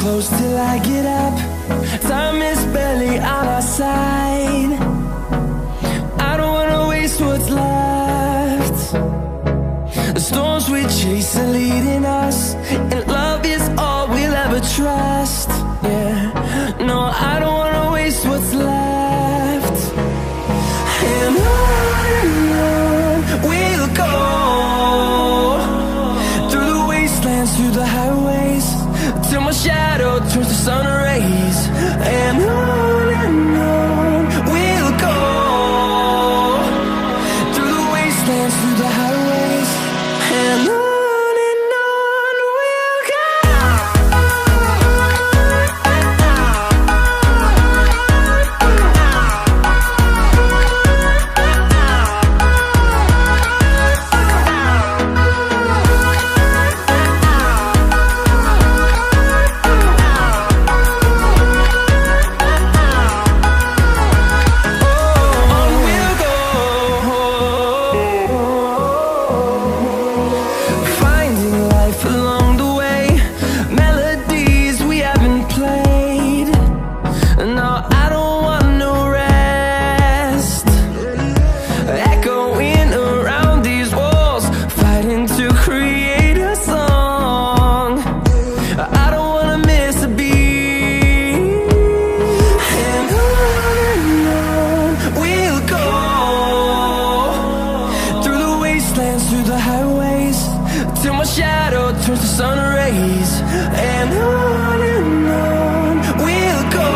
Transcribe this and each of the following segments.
close till I get up. Time is barely on our side. I don't wanna waste what's left. The storms we chase are leading us, and love is all we'll ever trust. Yeah, no, I don't wanna waste what's left. And on we'll go, through the wastelands, through the highways, till my shadow turns to sun rays. And on we'll go, through the wastelands, through the highways, and on we'll go. Through the highways, till my shadow turns to sun rays. And on we'll go,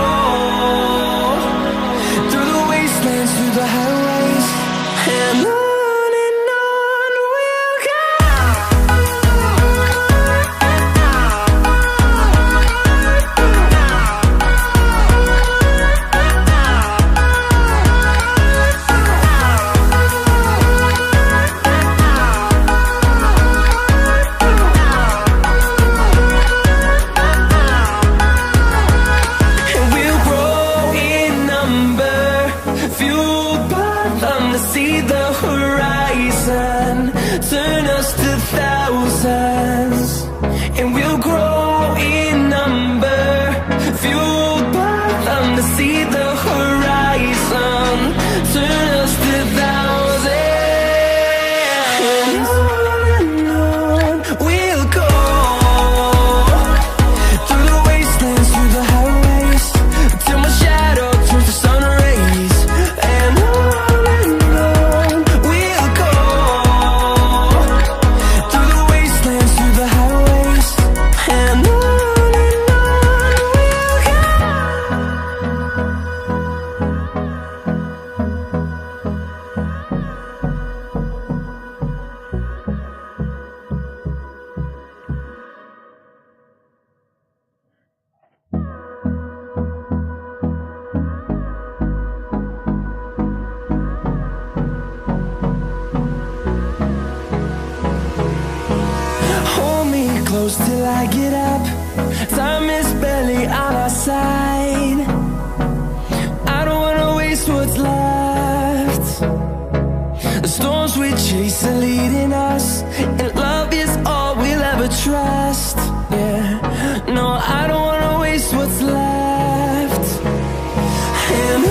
through the wastelands, through the highways, and on we'll go. See the horizon turn us to thousands, and we'll grow in number, fueled by them to see the horizon turn us to thousands. And on we'll go, through the wastelands, through the highways, till my shadow turns to sun rays. And close till I get up. Time is barely on our side. I don't wanna waste what's left. The storms we chase are leading us, and love is all we'll ever trust. Yeah, no, I don't wanna waste what's left. And